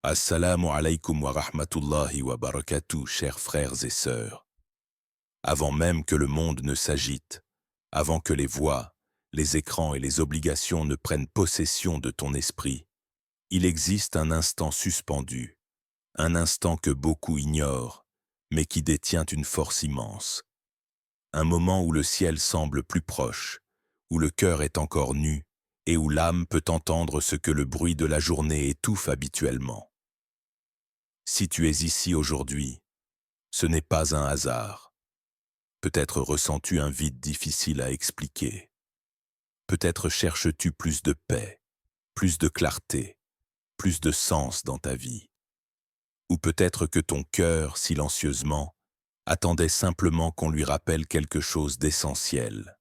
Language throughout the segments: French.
Assalamu alaikum wa rahmatullahi wa barakatuh, chers frères et sœurs. Avant même que le monde ne s'agite, avant que les voix, les écrans et les obligations ne prennent possession de ton esprit, il existe un instant suspendu, un instant que beaucoup ignorent, mais qui détient une force immense. Un moment où le ciel semble plus proche, où le cœur est encore nu et où l'âme peut entendre ce que le bruit de la journée étouffe habituellement. Si tu es ici aujourd'hui, ce n'est pas un hasard. Peut-être ressens-tu un vide difficile à expliquer. Peut-être cherches-tu plus de paix, plus de clarté, plus de sens dans ta vie. Ou peut-être que ton cœur, silencieusement, attendait simplement qu'on lui rappelle quelque chose d'essentiel.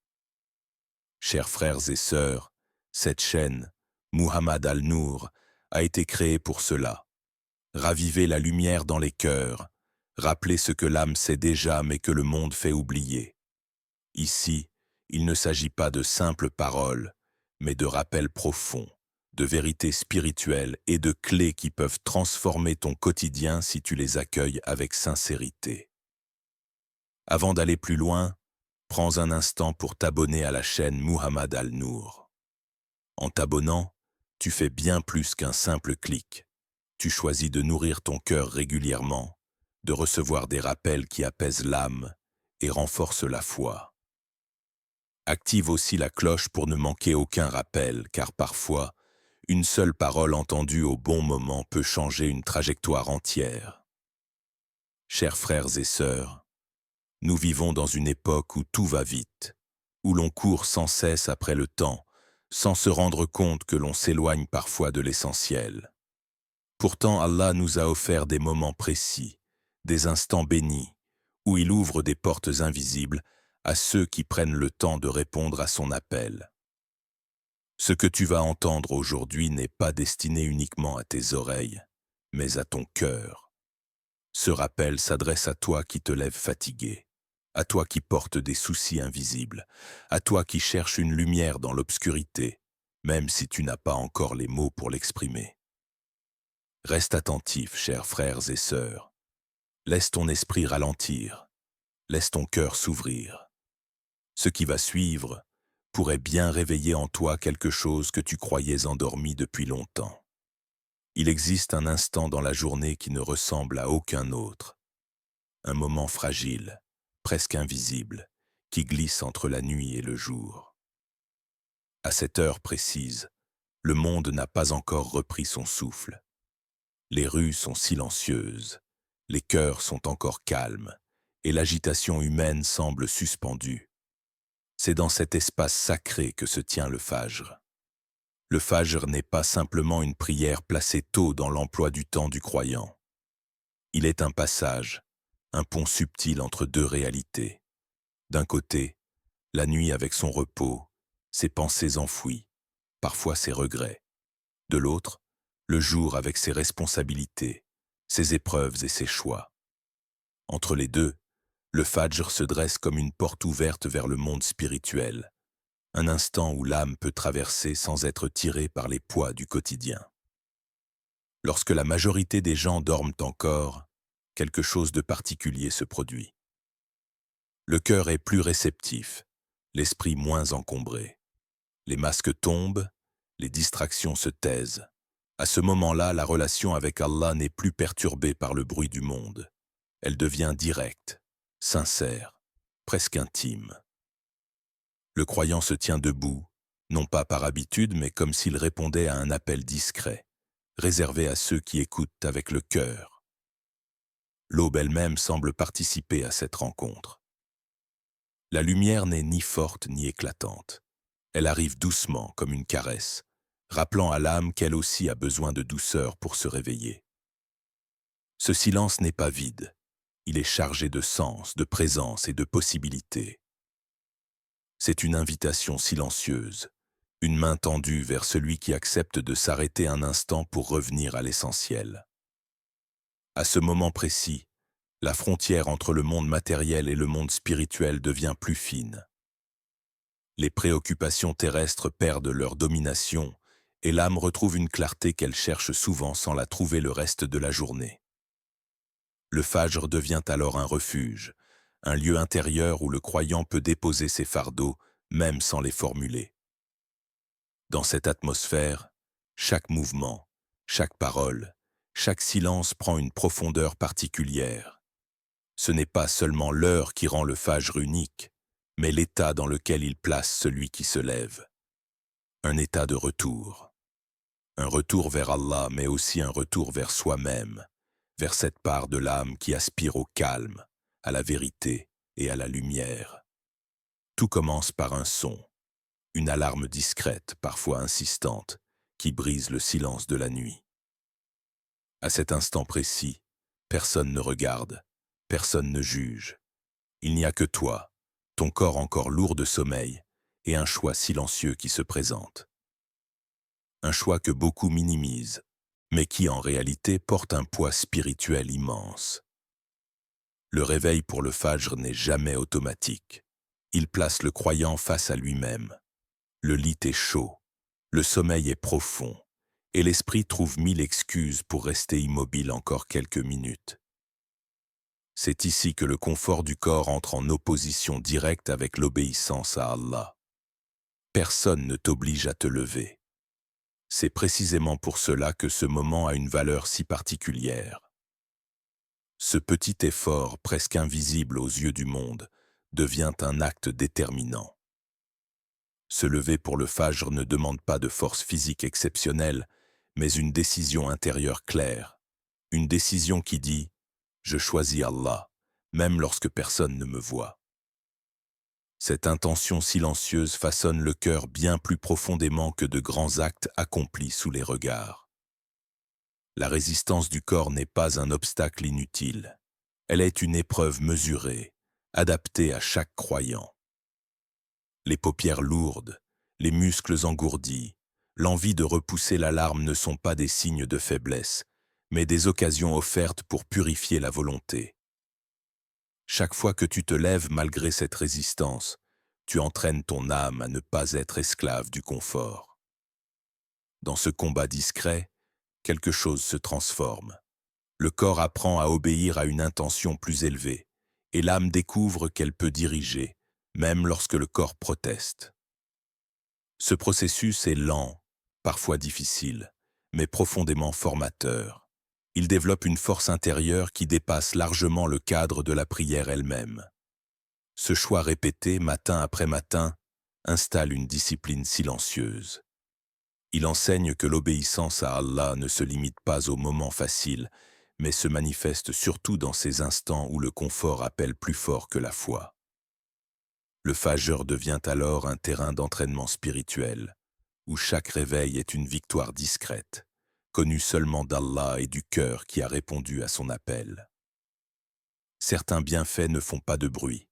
Chers frères et sœurs, cette chaîne, Muhammad al-Nour, a été créée pour cela. Raviver la lumière dans les cœurs, rappeler ce que l'âme sait déjà mais que le monde fait oublier. Ici, il ne s'agit pas de simples paroles, mais de rappels profonds, de vérités spirituelles et de clés qui peuvent transformer ton quotidien si tu les accueilles avec sincérité. Avant d'aller plus loin, prends un instant pour t'abonner à la chaîne Muhammad al-Nour. En t'abonnant, tu fais bien plus qu'un simple clic. Tu choisis de nourrir ton cœur régulièrement, de recevoir des rappels qui apaisent l'âme et renforcent la foi. Active aussi la cloche pour ne manquer aucun rappel, car parfois, une seule parole entendue au bon moment peut changer une trajectoire entière. Chers frères et sœurs, nous vivons dans une époque où tout va vite, où l'on court sans cesse après le temps, sans se rendre compte que l'on s'éloigne parfois de l'essentiel. Pourtant, Allah nous a offert des moments précis, des instants bénis, où il ouvre des portes invisibles à ceux qui prennent le temps de répondre à son appel. Ce que tu vas entendre aujourd'hui n'est pas destiné uniquement à tes oreilles, mais à ton cœur. Ce rappel s'adresse à toi qui te lèves fatigué, à toi qui portes des soucis invisibles, à toi qui cherches une lumière dans l'obscurité, même si tu n'as pas encore les mots pour l'exprimer. Reste attentif, chers frères et sœurs. Laisse ton esprit ralentir. Laisse ton cœur s'ouvrir. Ce qui va suivre pourrait bien réveiller en toi quelque chose que tu croyais endormi depuis longtemps. Il existe un instant dans la journée qui ne ressemble à aucun autre. Un moment fragile, presque invisible, qui glisse entre la nuit et le jour. À cette heure précise, le monde n'a pas encore repris son souffle. Les rues sont silencieuses, les cœurs sont encore calmes, et l'agitation humaine semble suspendue. C'est dans cet espace sacré que se tient le Fajr. Le Fajr n'est pas simplement une prière placée tôt dans l'emploi du temps du croyant. Il est un passage, un pont subtil entre deux réalités. D'un côté, la nuit avec son repos, ses pensées enfouies, parfois ses regrets. De l'autre, le jour avec ses responsabilités, ses épreuves et ses choix. Entre les deux, le Fajr se dresse comme une porte ouverte vers le monde spirituel, un instant où l'âme peut traverser sans être tirée par les poids du quotidien. Lorsque la majorité des gens dorment encore, quelque chose de particulier se produit. Le cœur est plus réceptif, l'esprit moins encombré. Les masques tombent, les distractions se taisent. À ce moment-là, la relation avec Allah n'est plus perturbée par le bruit du monde. Elle devient directe, sincère, presque intime. Le croyant se tient debout, non pas par habitude, mais comme s'il répondait à un appel discret, réservé à ceux qui écoutent avec le cœur. L'aube elle-même semble participer à cette rencontre. La lumière n'est ni forte ni éclatante. Elle arrive doucement comme une caresse, rappelant à l'âme qu'elle aussi a besoin de douceur pour se réveiller. Ce silence n'est pas vide. Il est chargé de sens, de présence et de possibilités. C'est une invitation silencieuse, une main tendue vers celui qui accepte de s'arrêter un instant pour revenir à l'essentiel. À ce moment précis, la frontière entre le monde matériel et le monde spirituel devient plus fine. Les préoccupations terrestres perdent leur domination et l'âme retrouve une clarté qu'elle cherche souvent sans la trouver le reste de la journée. Le Fajr devient alors un refuge, un lieu intérieur où le croyant peut déposer ses fardeaux, même sans les formuler. Dans cette atmosphère, chaque mouvement, chaque parole, chaque silence prend une profondeur particulière. Ce n'est pas seulement l'heure qui rend le Fajr unique, mais l'état dans lequel il place celui qui se lève. Un état de retour. Un retour vers Allah, mais aussi un retour vers soi-même, vers cette part de l'âme qui aspire au calme, à la vérité et à la lumière. Tout commence par un son, une alarme discrète, parfois insistante, qui brise le silence de la nuit. À cet instant précis, personne ne regarde, personne ne juge. Il n'y a que toi, ton corps encore lourd de sommeil, et un choix silencieux qui se présente. Un choix que beaucoup minimisent, mais qui en réalité porte un poids spirituel immense. Le réveil pour le Fajr n'est jamais automatique. Il place le croyant face à lui-même. Le lit est chaud, le sommeil est profond, et l'esprit trouve 1000 excuses pour rester immobile encore quelques minutes. C'est ici que le confort du corps entre en opposition directe avec l'obéissance à Allah. Personne ne t'oblige à te lever. C'est précisément pour cela que ce moment a une valeur si particulière. Ce petit effort, presque invisible aux yeux du monde, devient un acte déterminant. Se lever pour le Fajr ne demande pas de force physique exceptionnelle, mais une décision intérieure claire. Une décision qui dit « Je choisis Allah, même lorsque personne ne me voit ». Cette intention silencieuse façonne le cœur bien plus profondément que de grands actes accomplis sous les regards. La résistance du corps n'est pas un obstacle inutile. Elle est une épreuve mesurée, adaptée à chaque croyant. Les paupières lourdes, les muscles engourdis, l'envie de repousser l'alarme ne sont pas des signes de faiblesse, mais des occasions offertes pour purifier la volonté. Chaque fois que tu te lèves malgré cette résistance, tu entraînes ton âme à ne pas être esclave du confort. Dans ce combat discret, quelque chose se transforme. Le corps apprend à obéir à une intention plus élevée, et l'âme découvre qu'elle peut diriger, même lorsque le corps proteste. Ce processus est lent, parfois difficile, mais profondément formateur. Il développe une force intérieure qui dépasse largement le cadre de la prière elle-même. Ce choix répété, matin après matin, installe une discipline silencieuse. Il enseigne que l'obéissance à Allah ne se limite pas aux moments faciles, mais se manifeste surtout dans ces instants où le confort appelle plus fort que la foi. Le Fajr devient alors un terrain d'entraînement spirituel, où chaque réveil est une victoire discrète, connue seulement d'Allah et du cœur qui a répondu à son appel. Certains bienfaits ne font pas de bruit,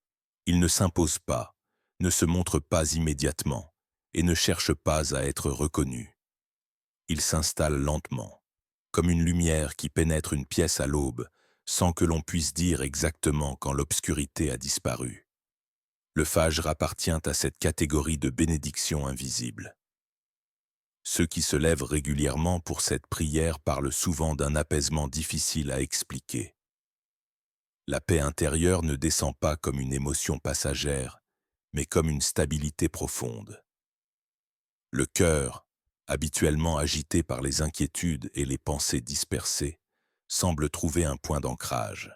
ils ne s'imposent pas, ne se montrent pas immédiatement et ne cherchent pas à être reconnus. Ils s'installent lentement, comme une lumière qui pénètre une pièce à l'aube, sans que l'on puisse dire exactement quand l'obscurité a disparu. Le Fajr appartient à cette catégorie de bénédictions invisibles. Ceux qui se lèvent régulièrement pour cette prière parlent souvent d'un apaisement difficile à expliquer. La paix intérieure ne descend pas comme une émotion passagère, mais comme une stabilité profonde. Le cœur, habituellement agité par les inquiétudes et les pensées dispersées, semble trouver un point d'ancrage.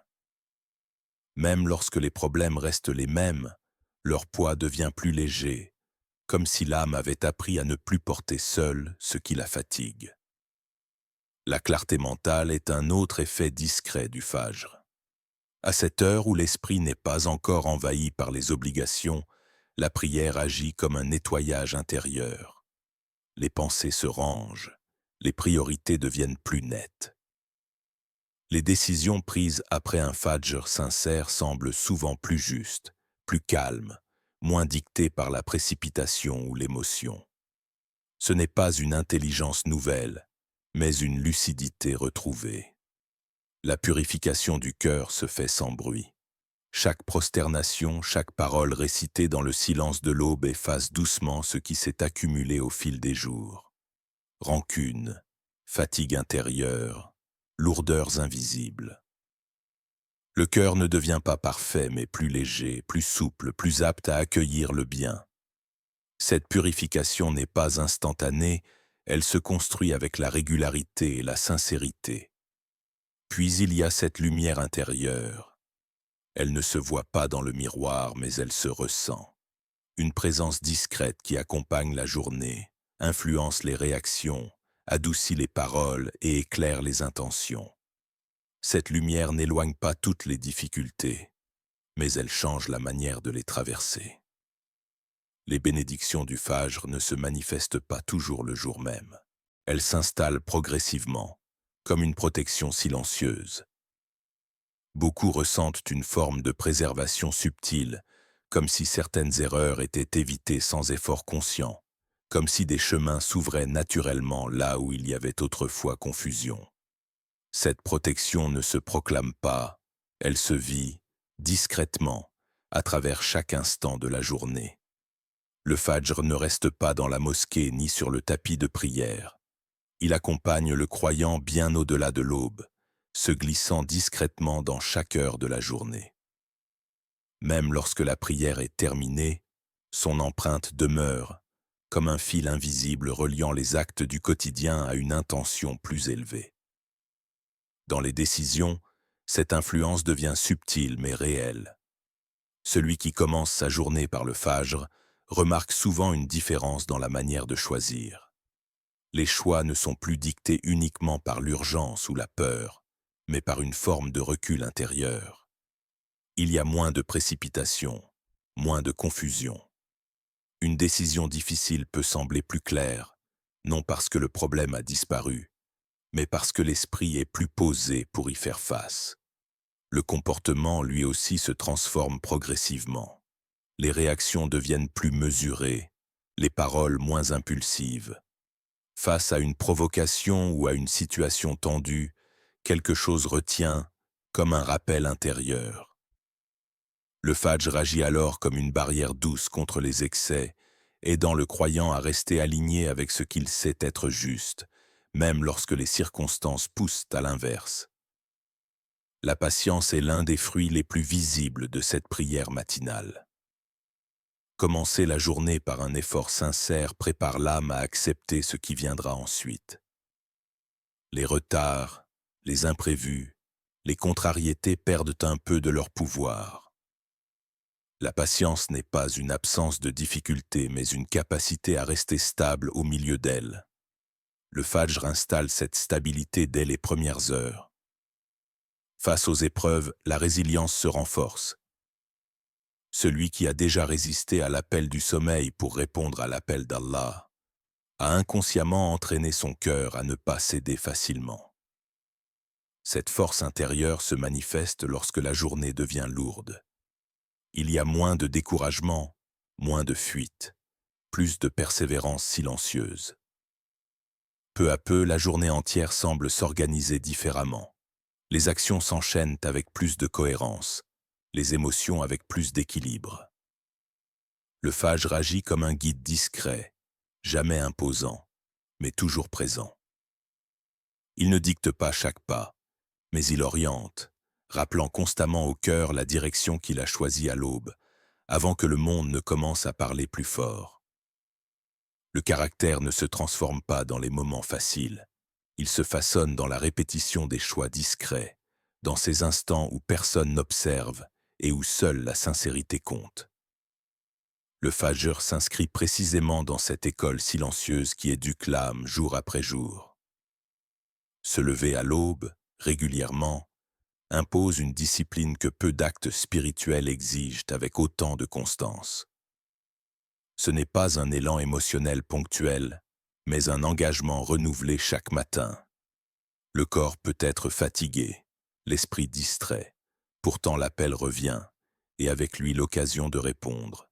Même lorsque les problèmes restent les mêmes, leur poids devient plus léger, comme si l'âme avait appris à ne plus porter seule ce qui la fatigue. La clarté mentale est un autre effet discret du Fajr. À cette heure où l'esprit n'est pas encore envahi par les obligations, la prière agit comme un nettoyage intérieur. Les pensées se rangent, les priorités deviennent plus nettes. Les décisions prises après un Fajr sincère semblent souvent plus justes, plus calmes, moins dictées par la précipitation ou l'émotion. Ce n'est pas une intelligence nouvelle, mais une lucidité retrouvée. La purification du cœur se fait sans bruit. Chaque prosternation, chaque parole récitée dans le silence de l'aube efface doucement ce qui s'est accumulé au fil des jours. rancune, fatigue intérieure, lourdeurs invisibles. Le cœur ne devient pas parfait, mais plus léger, plus souple, plus apte à accueillir le bien. Cette purification n'est pas instantanée, elle se construit avec la régularité et la sincérité. Puis il y a cette lumière intérieure. Elle ne se voit pas dans le miroir, mais elle se ressent. Une présence discrète qui accompagne la journée, influence les réactions, adoucit les paroles et éclaire les intentions. Cette lumière n'éloigne pas toutes les difficultés, mais elle change la manière de les traverser. Les bénédictions du Fajr ne se manifestent pas toujours le jour même. Elles s'installent progressivement, comme une protection silencieuse. Beaucoup ressentent une forme de préservation subtile, comme si certaines erreurs étaient évitées sans effort conscient, comme si des chemins s'ouvraient naturellement là où il y avait autrefois confusion. Cette protection ne se proclame pas, elle se vit discrètement à travers chaque instant de la journée. Le Fajr ne reste pas dans la mosquée ni sur le tapis de prière. Il accompagne le croyant bien au-delà de l'aube, se glissant discrètement dans chaque heure de la journée. Même lorsque la prière est terminée, son empreinte demeure, comme un fil invisible reliant les actes du quotidien à une intention plus élevée. Dans les décisions, cette influence devient subtile mais réelle. Celui qui commence sa journée par le Fajr remarque souvent une différence dans la manière de choisir. Les choix ne sont plus dictés uniquement par l'urgence ou la peur, mais par une forme de recul intérieur. Il y a moins de précipitation, moins de confusion. Une décision difficile peut sembler plus claire, non parce que le problème a disparu, mais parce que l'esprit est plus posé pour y faire face. Le comportement, lui aussi, se transforme progressivement. Les réactions deviennent plus mesurées, les paroles moins impulsives. Face à une provocation ou à une situation tendue, quelque chose retient, comme un rappel intérieur. Le Fajr agit alors comme une barrière douce contre les excès, aidant le croyant à rester aligné avec ce qu'il sait être juste, même lorsque les circonstances poussent à l'inverse. La patience est l'un des fruits les plus visibles de cette prière matinale. Commencer la journée par un effort sincère prépare l'âme à accepter ce qui viendra ensuite. Les retards, les imprévus, les contrariétés perdent un peu de leur pouvoir. La patience n'est pas une absence de difficulté, mais une capacité à rester stable au milieu d'elles. Le Fajr installe cette stabilité dès les premières heures. Face aux épreuves, la résilience se renforce. Celui qui a déjà résisté à l'appel du sommeil pour répondre à l'appel d'Allah a inconsciemment entraîné son cœur à ne pas céder facilement. Cette force intérieure se manifeste lorsque la journée devient lourde. Il y a moins de découragement, moins de fuite, plus de persévérance silencieuse. Peu à peu, la journée entière semble s'organiser différemment. Les actions s'enchaînent avec plus de cohérence, les émotions avec plus d'équilibre. Le Fajr agit comme un guide discret, jamais imposant, mais toujours présent. Il ne dicte pas chaque pas, mais il oriente, rappelant constamment au cœur la direction qu'il a choisie à l'aube, avant que le monde ne commence à parler plus fort. Le caractère ne se transforme pas dans les moments faciles. Il se façonne dans la répétition des choix discrets, dans ces instants où personne n'observe et où seule la sincérité compte. Le Fajr s'inscrit précisément dans cette école silencieuse qui éduque l'âme jour après jour. Se lever à l'aube, régulièrement, impose une discipline que peu d'actes spirituels exigent avec autant de constance. Ce n'est pas un élan émotionnel ponctuel, mais un engagement renouvelé chaque matin. Le corps peut être fatigué, l'esprit distrait, pourtant l'appel revient, et avec lui l'occasion de répondre.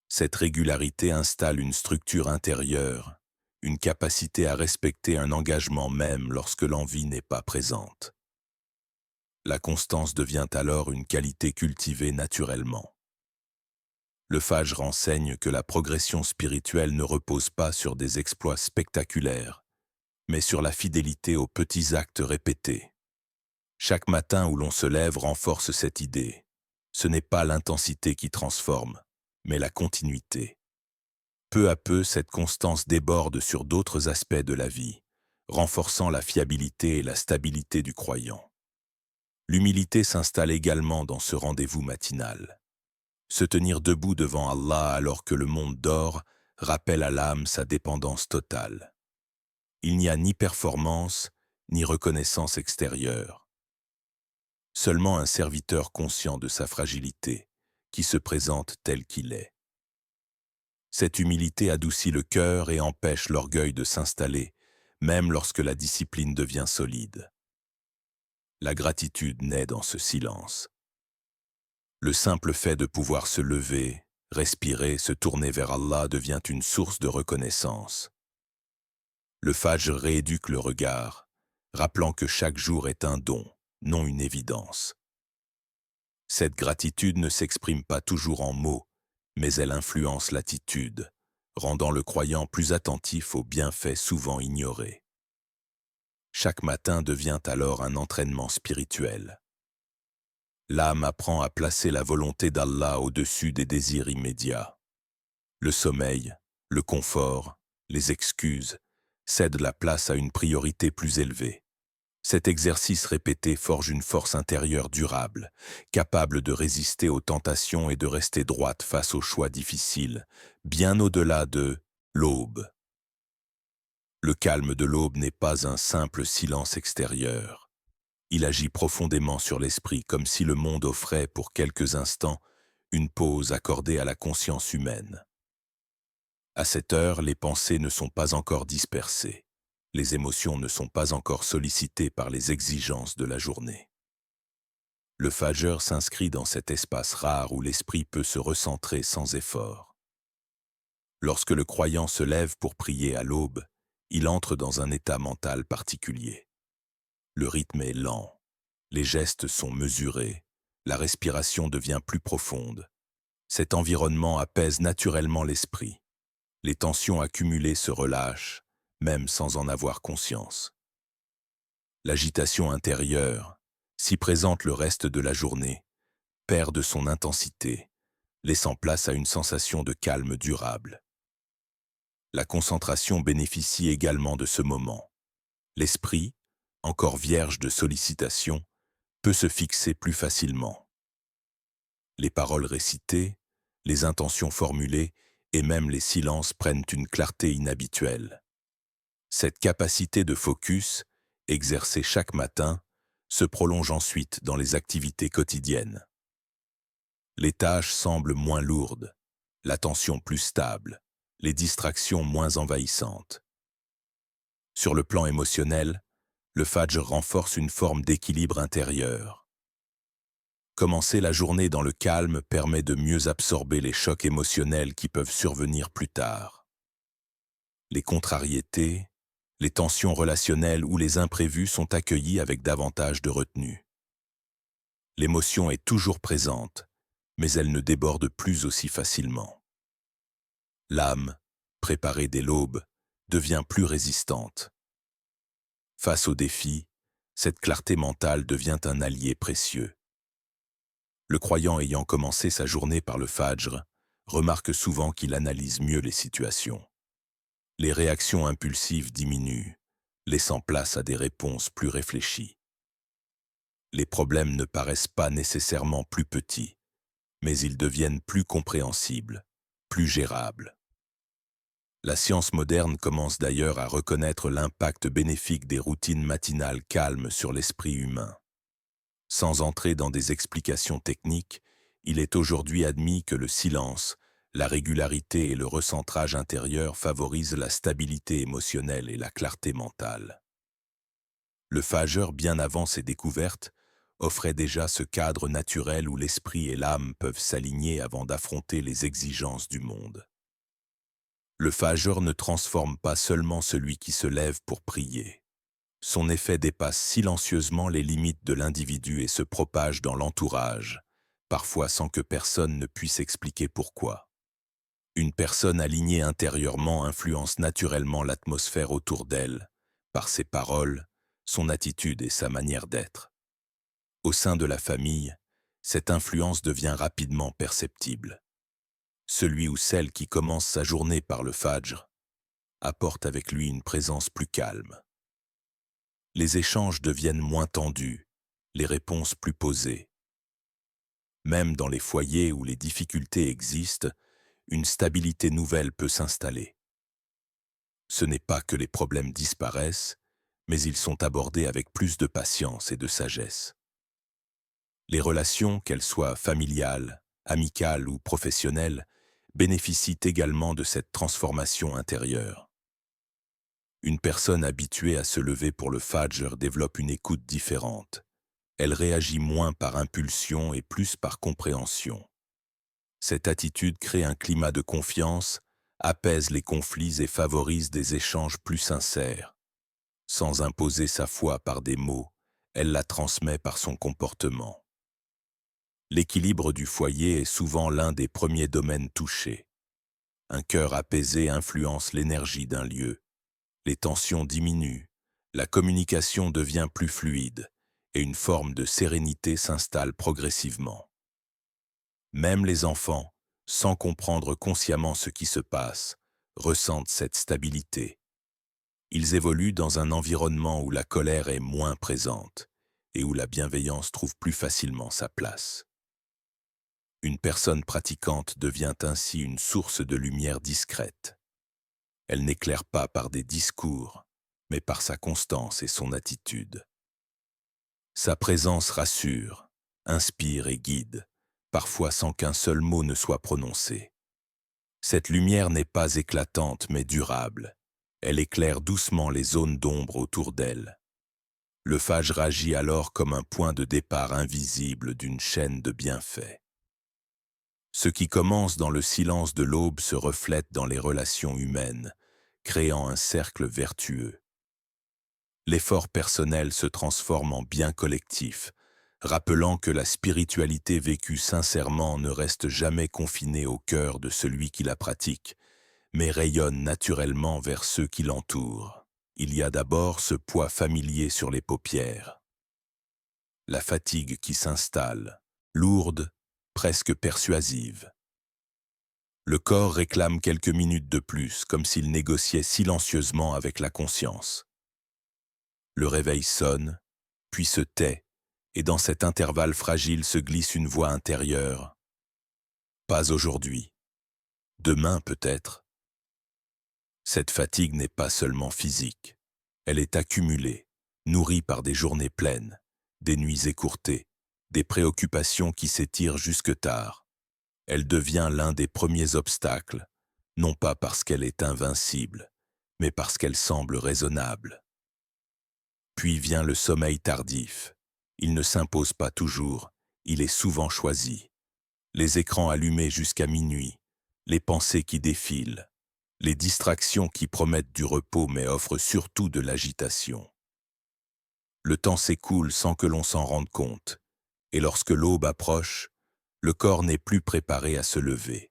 Cette régularité installe une structure intérieure, une capacité à respecter un engagement même lorsque l'envie n'est pas présente. La constance devient alors une qualité cultivée naturellement. Le Fajr enseigne que la progression spirituelle ne repose pas sur des exploits spectaculaires, mais sur la fidélité aux petits actes répétés. Chaque matin où l'on se lève renforce cette idée. Ce n'est pas l'intensité qui transforme, mais la continuité. Peu à peu, cette constance déborde sur d'autres aspects de la vie, renforçant la fiabilité et la stabilité du croyant. L'humilité s'installe également dans ce rendez-vous matinal. Se tenir debout devant Allah alors que le monde dort rappelle à l'âme sa dépendance totale. Il n'y a ni performance, ni reconnaissance extérieure. Seulement un serviteur conscient de sa fragilité, qui se présente tel qu'il est. Cette humilité adoucit le cœur et empêche l'orgueil de s'installer, même lorsque la discipline devient solide. La gratitude naît dans ce silence. Le simple fait de pouvoir se lever, respirer, se tourner vers Allah devient une source de reconnaissance. Le Fajr rééduque le regard, rappelant que chaque jour est un don, non une évidence. Cette gratitude ne s'exprime pas toujours en mots, mais elle influence l'attitude, rendant le croyant plus attentif aux bienfaits souvent ignorés. Chaque matin devient alors un entraînement spirituel. L'âme apprend à placer la volonté d'Allah au-dessus des désirs immédiats. Le sommeil, le confort, les excuses cèdent la place à une priorité plus élevée. Cet exercice répété forge une force intérieure durable, capable de résister aux tentations et de rester droite face aux choix difficiles, bien au-delà de l'aube. Le calme de l'aube n'est pas un simple silence extérieur. Il agit profondément sur l'esprit comme si le monde offrait pour quelques instants une pause accordée à la conscience humaine. À cette heure, les pensées ne sont pas encore dispersées. Les émotions ne sont pas encore sollicitées par les exigences de la journée. Le Fajr s'inscrit dans cet espace rare où l'esprit peut se recentrer sans effort. Lorsque le croyant se lève pour prier à l'aube, il entre dans un état mental particulier. Le rythme est lent, les gestes sont mesurés, la respiration devient plus profonde. Cet environnement apaise naturellement l'esprit. Les tensions accumulées se relâchent, même sans en avoir conscience. L'agitation intérieure, si présente le reste de la journée, perd de son intensité, laissant place à une sensation de calme durable. La concentration bénéficie également de ce moment. L'esprit, encore vierge de sollicitations, peut se fixer plus facilement. Les paroles récitées, les intentions formulées et même les silences prennent une clarté inhabituelle. Cette capacité de focus, exercée chaque matin, se prolonge ensuite dans les activités quotidiennes. Les tâches semblent moins lourdes, l'attention plus stable, les distractions moins envahissantes. Sur le plan émotionnel, le Fajr renforce une forme d'équilibre intérieur. Commencer la journée dans le calme permet de mieux absorber les chocs émotionnels qui peuvent survenir plus tard. Les contrariétés, les tensions relationnelles ou les imprévus sont accueillis avec davantage de retenue. L'émotion est toujours présente, mais elle ne déborde plus aussi facilement. L'âme, préparée dès l'aube, devient plus résistante. Face aux défis, cette clarté mentale devient un allié précieux. Le croyant ayant commencé sa journée par le Fajr remarque souvent qu'il analyse mieux les situations. Les réactions impulsives diminuent, laissant place à des réponses plus réfléchies. Les problèmes ne paraissent pas nécessairement plus petits, mais ils deviennent plus compréhensibles, plus gérables. La science moderne commence d'ailleurs à reconnaître l'impact bénéfique des routines matinales calmes sur l'esprit humain. Sans entrer dans des explications techniques, il est aujourd'hui admis que le silence, la régularité et le recentrage intérieur favorisent la stabilité émotionnelle et la clarté mentale. Le Fajr, bien avant ses découvertes, offrait déjà ce cadre naturel où l'esprit et l'âme peuvent s'aligner avant d'affronter les exigences du monde. Le Fajr ne transforme pas seulement celui qui se lève pour prier. Son effet dépasse silencieusement les limites de l'individu et se propage dans l'entourage, parfois sans que personne ne puisse expliquer pourquoi. Une personne alignée intérieurement influence naturellement l'atmosphère autour d'elle, par ses paroles, son attitude et sa manière d'être. Au sein de la famille, cette influence devient rapidement perceptible. Celui ou celle qui commence sa journée par le fajr apporte avec lui une présence plus calme. Les échanges deviennent moins tendus, les réponses plus posées. Même dans les foyers où les difficultés existent, une stabilité nouvelle peut s'installer. Ce n'est pas que les problèmes disparaissent, mais ils sont abordés avec plus de patience et de sagesse. Les relations, qu'elles soient familiales, amicales ou professionnelles, bénéficient également de cette transformation intérieure. Une personne habituée à se lever pour le fajr développe une écoute différente. Elle réagit moins par impulsion et plus par compréhension. Cette attitude crée un climat de confiance, apaise les conflits et favorise des échanges plus sincères. Sans imposer sa foi par des mots, elle la transmet par son comportement. L'équilibre du foyer est souvent l'un des premiers domaines touchés. Un cœur apaisé influence l'énergie d'un lieu. Les tensions diminuent, la communication devient plus fluide et une forme de sérénité s'installe progressivement. Même les enfants, sans comprendre consciemment ce qui se passe, ressentent cette stabilité. Ils évoluent dans un environnement où la colère est moins présente et où la bienveillance trouve plus facilement sa place. Une personne pratiquante devient ainsi une source de lumière discrète. Elle n'éclaire pas par des discours, mais par sa constance et son attitude. Sa présence rassure, inspire et guide, parfois sans qu'un seul mot ne soit prononcé. Cette lumière n'est pas éclatante mais durable. Elle éclaire doucement les zones d'ombre autour d'elle. Le fajr agit alors comme un point de départ invisible d'une chaîne de bienfaits. Ce qui commence dans le silence de l'aube se reflète dans les relations humaines, créant un cercle vertueux. L'effort personnel se transforme en bien collectif, rappelant que la spiritualité vécue sincèrement ne reste jamais confinée au cœur de celui qui la pratique, mais rayonne naturellement vers ceux qui l'entourent. Il y a d'abord ce poids familier sur les paupières. La fatigue qui s'installe, lourde, presque persuasive. Le corps réclame quelques minutes de plus, comme s'il négociait silencieusement avec la conscience. Le réveil sonne, puis se tait, et dans cet intervalle fragile se glisse une voix intérieure. Pas aujourd'hui. Demain peut-être. Cette fatigue n'est pas seulement physique. Elle est accumulée, nourrie par des journées pleines, des nuits écourtées, des préoccupations qui s'étirent jusque tard. Elle devient l'un des premiers obstacles, non pas parce qu'elle est invincible, mais parce qu'elle semble raisonnable. Puis vient le sommeil tardif. Il ne s'impose pas toujours, il est souvent choisi. Les écrans allumés jusqu'à minuit, les pensées qui défilent, les distractions qui promettent du repos mais offrent surtout de l'agitation. Le temps s'écoule sans que l'on s'en rende compte, et lorsque l'aube approche, le corps n'est plus préparé à se lever.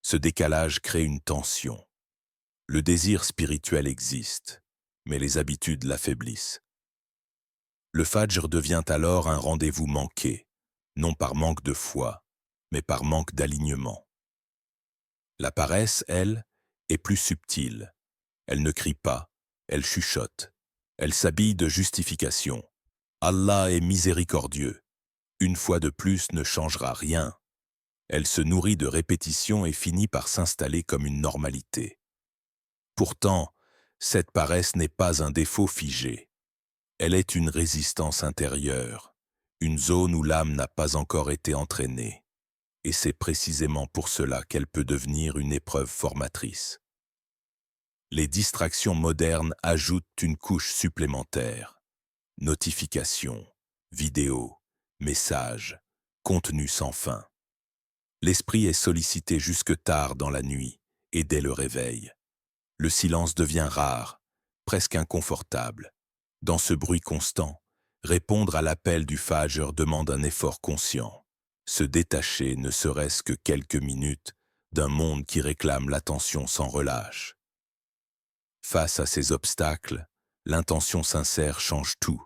Ce décalage crée une tension. Le désir spirituel existe, mais les habitudes l'affaiblissent. Le fajr devient alors un rendez-vous manqué, non par manque de foi, mais par manque d'alignement. La paresse, elle, est plus subtile. Elle ne crie pas, elle chuchote. Elle s'habille de justification. Allah est miséricordieux. Une fois de plus ne changera rien. Elle se nourrit de répétitions et finit par s'installer comme une normalité. Pourtant, cette paresse n'est pas un défaut figé. Elle est une résistance intérieure, une zone où l'âme n'a pas encore été entraînée. Et c'est précisément pour cela qu'elle peut devenir une épreuve formatrice. Les distractions modernes ajoutent une couche supplémentaire. Notifications, vidéos, messages, contenus sans fin. L'esprit est sollicité jusque tard dans la nuit et dès le réveil. Le silence devient rare, presque inconfortable. Dans ce bruit constant, répondre à l'appel du fajr demande un effort conscient. se détacher ne serait-ce que quelques minutes d'un monde qui réclame l'attention sans relâche. Face à ces obstacles, l'intention sincère change tout.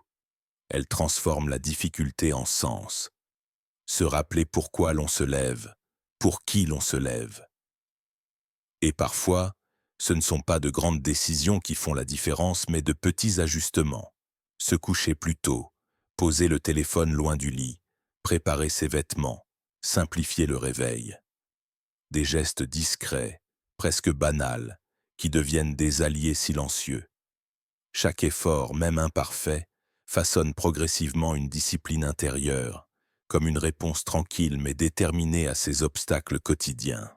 Elle transforme la difficulté en sens. Se rappeler pourquoi l'on se lève, pour qui l'on se lève. Et parfois, ce ne sont pas de grandes décisions qui font la différence, mais de petits ajustements. Se coucher plus tôt, poser le téléphone loin du lit, préparer ses vêtements, simplifier le réveil. Des gestes discrets, presque banals, qui deviennent des alliés silencieux. Chaque effort, même imparfait, façonne progressivement une discipline intérieure, comme une réponse tranquille mais déterminée à ces obstacles quotidiens.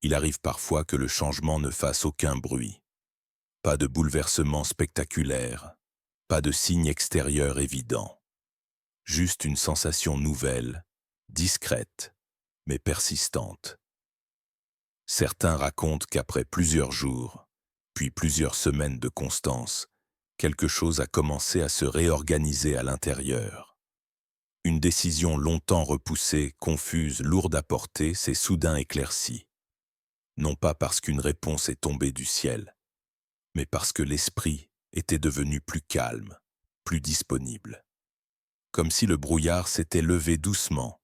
Il arrive parfois que le changement ne fasse aucun bruit. Pas de bouleversement spectaculaire, pas de signe extérieur évident. Juste une sensation nouvelle, discrète, mais persistante. Certains racontent qu'après plusieurs jours, puis plusieurs semaines de constance, quelque chose a commencé à se réorganiser à l'intérieur. Une décision longtemps repoussée, confuse, lourde à porter, s'est soudain éclaircie. Non pas parce qu'une réponse est tombée du ciel, mais parce que l'esprit était devenu plus calme, plus disponible. Comme si le brouillard s'était levé doucement,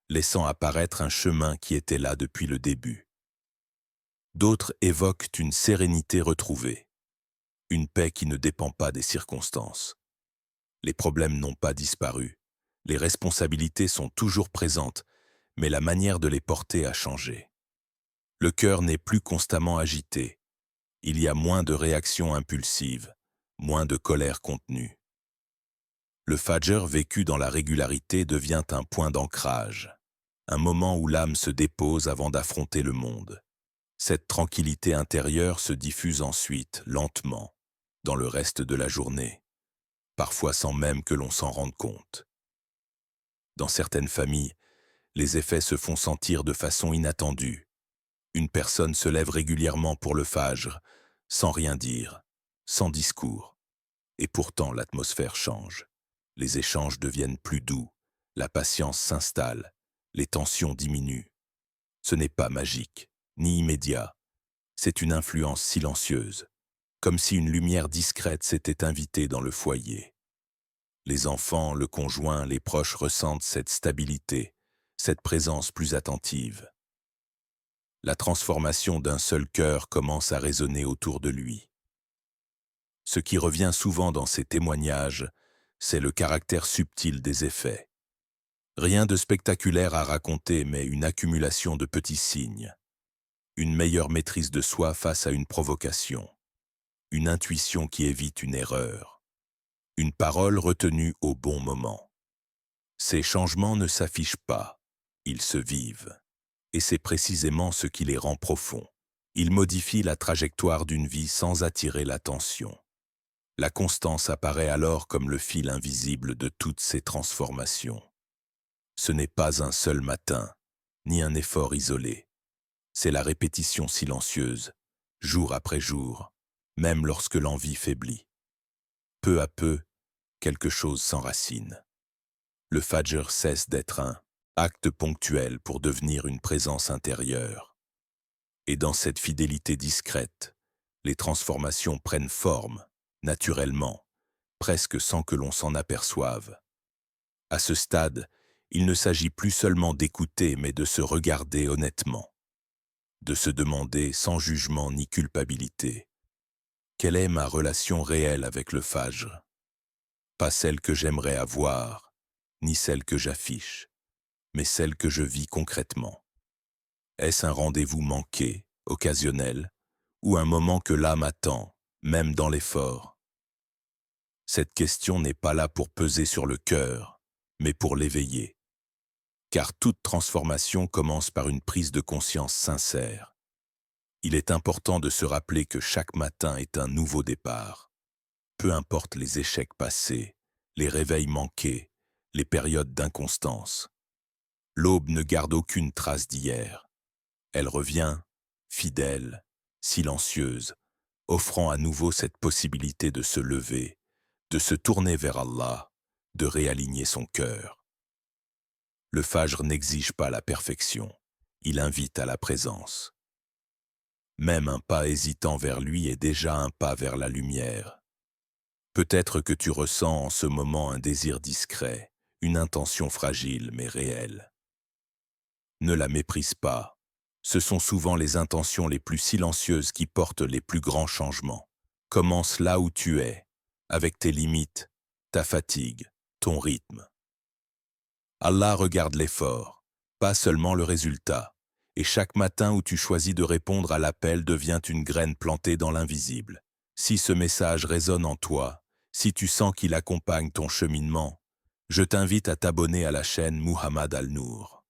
laissant apparaître un chemin qui était là depuis le début. D'autres évoquent une sérénité retrouvée, une paix qui ne dépend pas des circonstances. Les problèmes n'ont pas disparu, les responsabilités sont toujours présentes, mais la manière de les porter a changé. Le cœur n'est plus constamment agité. Il y a moins de réactions impulsives, moins de colère contenue. Le Fajr vécu dans la régularité devient un point d'ancrage, un moment où l'âme se dépose avant d'affronter le monde. Cette tranquillité intérieure se diffuse ensuite, lentement, dans le reste de la journée, parfois sans même que l'on s'en rende compte. Dans certaines familles, les effets se font sentir de façon inattendue. Une personne se lève régulièrement pour le Fajr, sans rien dire, sans discours. Et pourtant l'atmosphère change. Les échanges deviennent plus doux, la patience s'installe, les tensions diminuent. Ce n'est pas magique, ni immédiat. C'est une influence silencieuse, comme si une lumière discrète s'était invitée dans le foyer. Les enfants, le conjoint, les proches ressentent cette stabilité, cette présence plus attentive. La transformation d'un seul cœur commence à résonner autour de lui. Ce qui revient souvent dans ces témoignages, c'est le caractère subtil des effets. Rien de spectaculaire à raconter, mais une accumulation de petits signes. Une meilleure maîtrise de soi face à une provocation. Une intuition qui évite une erreur. Une parole retenue au bon moment. Ces changements ne s'affichent pas, ils se vivent. Et c'est précisément ce qui les rend profonds. Ils modifient la trajectoire d'une vie sans attirer l'attention. La constance apparaît alors comme le fil invisible de toutes ces transformations. Ce n'est pas un seul matin, ni un effort isolé. C'est la répétition silencieuse, jour après jour, même lorsque l'envie faiblit. Peu à peu, quelque chose s'enracine. Le Fajr cesse d'être un acte ponctuel pour devenir une présence intérieure. Et dans cette fidélité discrète, les transformations prennent forme, naturellement, presque sans que l'on s'en aperçoive. À ce stade, il ne s'agit plus seulement d'écouter, mais de se regarder honnêtement, de se demander sans jugement ni culpabilité. Quelle est ma relation réelle avec le Fajr? Pas celle que j'aimerais avoir, ni celle que j'affiche, mais celle que je vis concrètement. Est-ce un rendez-vous manqué, occasionnel, ou un moment que l'âme attend, même dans l'effort? Cette question n'est pas là pour peser sur le cœur, mais pour l'éveiller. Car toute transformation commence par une prise de conscience sincère. Il est important de se rappeler que chaque matin est un nouveau départ. Peu importe les échecs passés, les réveils manqués, les périodes d'inconstance. L'aube ne garde aucune trace d'hier. Elle revient, fidèle, silencieuse, offrant à nouveau cette possibilité de se lever, de se tourner vers Allah, de réaligner son cœur. Le Fajr n'exige pas la perfection, il invite à la présence. Même un pas hésitant vers lui est déjà un pas vers la lumière. Peut-être que tu ressens en ce moment un désir discret, une intention fragile mais réelle. Ne la méprise pas. Ce sont souvent les intentions les plus silencieuses qui portent les plus grands changements. Commence là où tu es, avec tes limites, ta fatigue, ton rythme. Allah regarde l'effort, pas seulement le résultat. Et chaque matin où tu choisis de répondre à l'appel devient une graine plantée dans l'invisible. Si ce message résonne en toi, si tu sens qu'il accompagne ton cheminement, je t'invite à t'abonner à la chaîne Muhammad Al-Nour.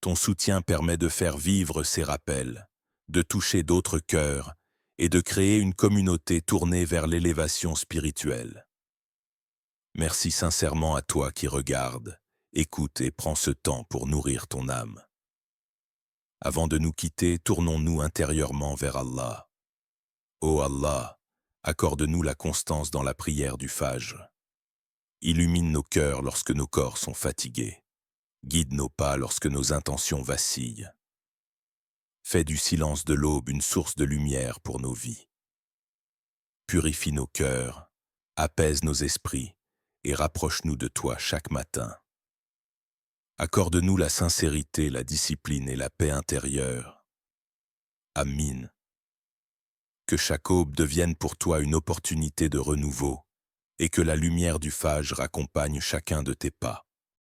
Ton soutien permet de faire vivre ces rappels, de toucher d'autres cœurs et de créer une communauté tournée vers l'élévation spirituelle. Merci sincèrement à toi qui regarde, écoute et prends ce temps pour nourrir ton âme. Avant de nous quitter, tournons-nous intérieurement vers Allah. Ô Allah, accorde-nous la constance dans la prière du Fajr. Illumine nos cœurs lorsque nos corps sont fatigués. Guide nos pas lorsque nos intentions vacillent. Fais du silence de l'aube une source de lumière pour nos vies. Purifie nos cœurs, apaise nos esprits et rapproche-nous de toi chaque matin. Accorde-nous la sincérité, la discipline et la paix intérieure. Amin. Que chaque aube devienne pour toi une opportunité de renouveau et que la lumière du Fajr accompagne chacun de tes pas.